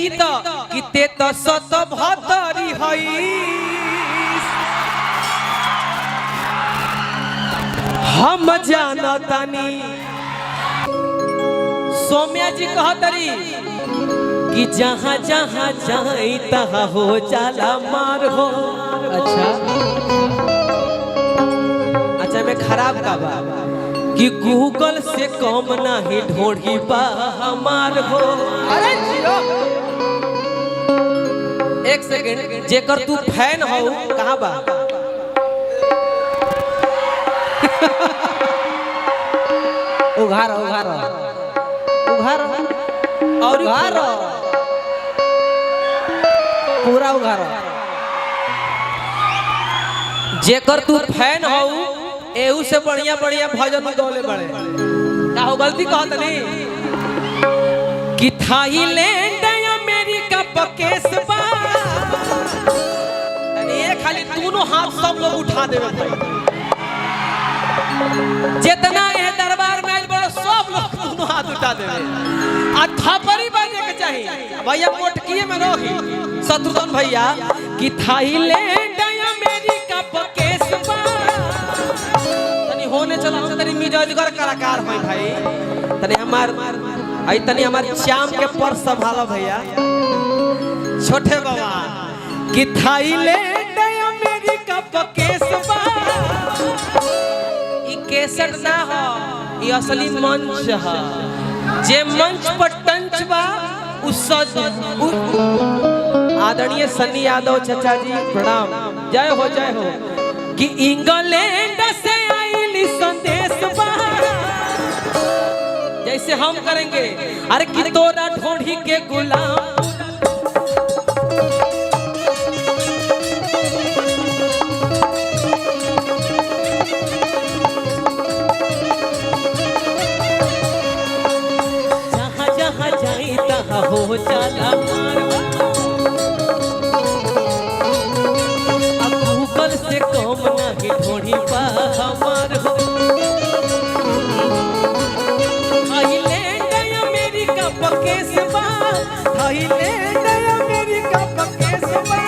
गीत किते तो सत भतरी हई हम जानतानी सौम्या जी कहतरी कि जहाँ जहाँ जाई तहाँ हो जाला मार हो। अच्छा मैं खराब का बा कि गूगल से कम नहीं ढोढ़ी बा हमार हो। अरे जियो एक सेकंड जेकर तू फैन हो कहाँ बा उघार उघार उघार और उघार पूरा उघार जेकर तू फैन हो एहू से बढ़िया बढ़िया भजन गौले बड़े का हो गलती कहत नहीं कि थाईलैंड अमेरिका पकेस बा ये खाली दोनों हाथ सब लोग उठा देवे जितना ये दरबार में आज बड़ा सब लोग दोनों हाथ उठा देवे आ थापरी बाजे के चाहिए भैया मोटकीए में रही शत्रुघ्न भैया कि थाईलैंड अमेरिका पकेस बा तनी होने चला तनी मिजाजगर कलाकार होई भाई तनी हमार चाम के पर संभालो भैया छोटे बाबा कि थाईलैंड अमेरिका पकेस बा ई केसट ना हो ई असली मंच है जे मंच पर टंच बा उस आदरणीय सन्नी यादव चाचा जी प्रणाम जय हो कि इंग्लैंड से आईली संदेश बा जैसे हम करेंगे अरे कि तोरा ढोढ़ी के गुलाम जहाँ जहाँ जाई तहाँ हो जाला से कम नहीं ढोढ़ी पा हमार हो। थाईलैंड अमेरिका पकेस बा थाईलैंड अमेरिका पकेस बा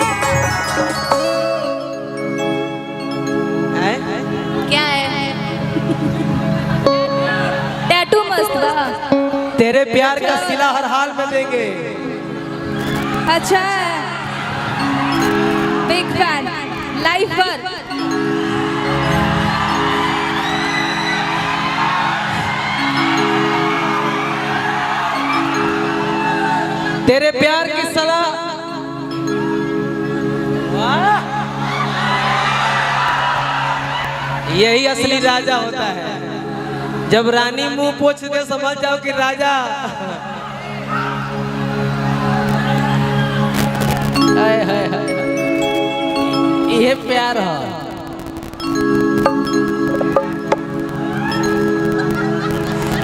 क्या है टैटू मस्त बा तेरे प्यार का सिला हर हाल में देंगे। अच्छा बिग फैन लाइव पर तेरे प्यार की सलाह यही असली राजा होता है जब रानी मुंह पोछ दे समझ जाओ कि राजा हाय हाय हाय ये प्यार है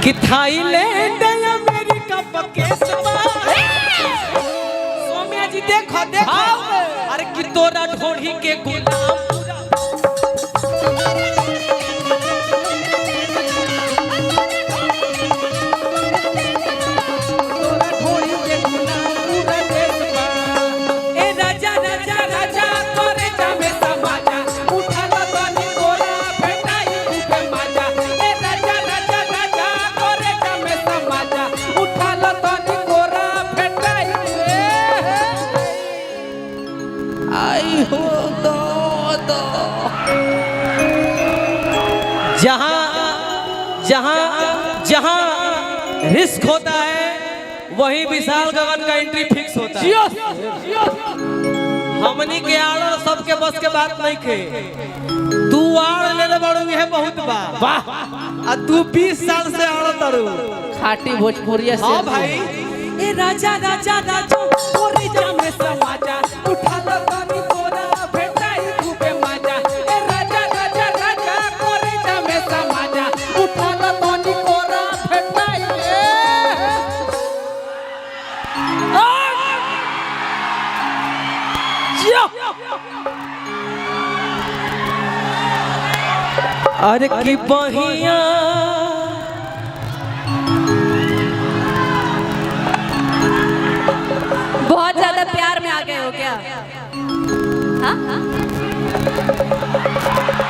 कि थाईलैंड अमेरिका पकेस बा सौम्या जी देखो देखो अरे कि तोरा ढोढ़ी के गुलाम जहां रिस्क होता है वहीं विशाल गगन का एंट्री फिक्स होता है। हमनी के आड़ सबके बस के बात नहीं खे तू आड़ ले बड़ू है बहुत बा वाह तू 20 साल से आड़ तरू खाटी भोजपुरिया से हां भाई ए राजा राजा राजा तोरे जामे समाजा उठा लो तनी तोरा भेटाई खूबे मजा ए राजा राजा राजा तोरे जामे समाजा उठा लो तनी तोरा भेटाई अरे की बहिया हो क्या? हाँ?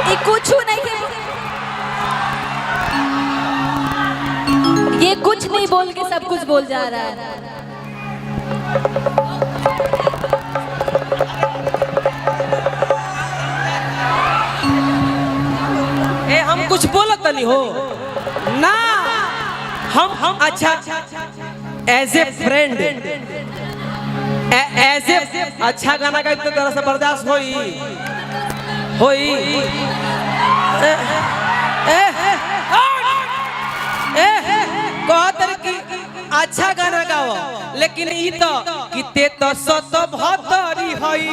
ये कुछ नहीं है। ये कुछ नहीं बोल के सब कुछ बोल जा रहा है। हम कुछ बोलत नहीं हो ना। हम अच्छा as a friend as a अच्छा गाना गाइब तो तरह से बर्दाश्त होई कहतर की अच्छा गाना गाओ, लेकिन ई तो किते तो सत भतरी हई।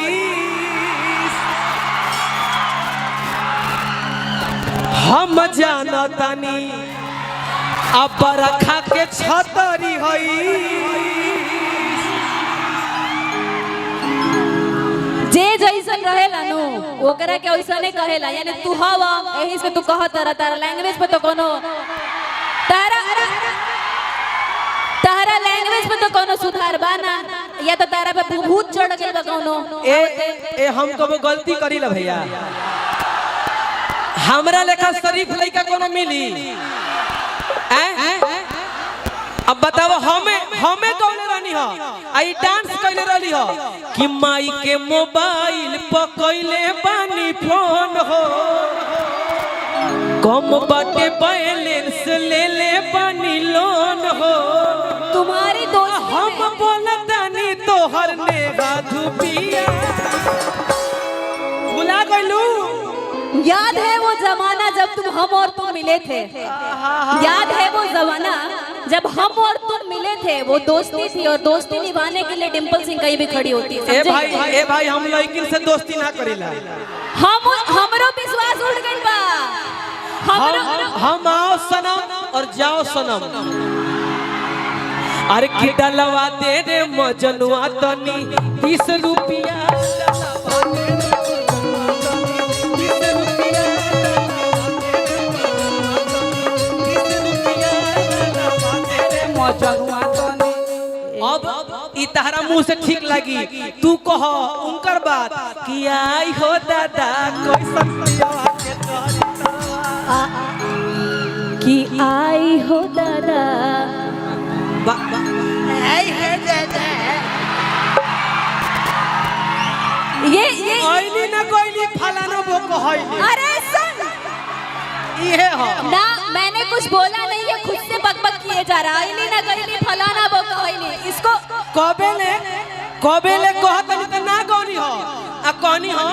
हम जानतानी अब रखा के छतरी हई। जे जैसन रहेला नु ओकरा के वैसने कहेला, यानी तू हवा एही से तू कहत रहा। तारा लैंग्वेज पे तो कोनो तारा लैंग्वेज पे तो कोनो सुधार बाना, या तो तारा पे भूत चढ़ गइल बा कोनो। ए हम कबो गलती करी ला भैया? हमरा लेखा शरीफ लइका कोनो मिली? अब बताओ हमें कौन रहनी हो? आई डांस कैले रहली हो कि माई के मोबाइल पकइले बानी फोन हो, कम बाटे बैलेंस ले ले बानी लोन हो। तुम्हारी दोस्त हम बोलतानी तोहर नेहा धुपिया भुला गइलू। याद है वो जमाना जब हम और तुम मिले थे? याद है वो जमाना जब हम और तुम मिले थे? वो दोस्ती थी, और दोस्ती निभाने के लिए डिंपल सिंह कहीं भी खड़ी होती है। ए भाई हम लड़किन से दोस्ती ना करेला। हमरो विश्वास उठ गइल बा। हम आओ सनम और जाओ सनम। अरे की डलवा दे रे मजनुआ तनी 20 रुपया। अब ई तहरा मुंह से ठीक लगी, तू कह उनकर बात कि आई हो दादा कोई संतिया के कि आई हो दादा आई है दादा। ये आईली ना कोईली फलाना वो कहई। अरे सुन, ये हो ना मैंने कुछ बोला नहीं है, खुद से बकबक किए जा रहा है। ना गईली फलाना वो कहली, इसको कबेले कहत नहीं तो ना गौनी हो। आ कहनी हो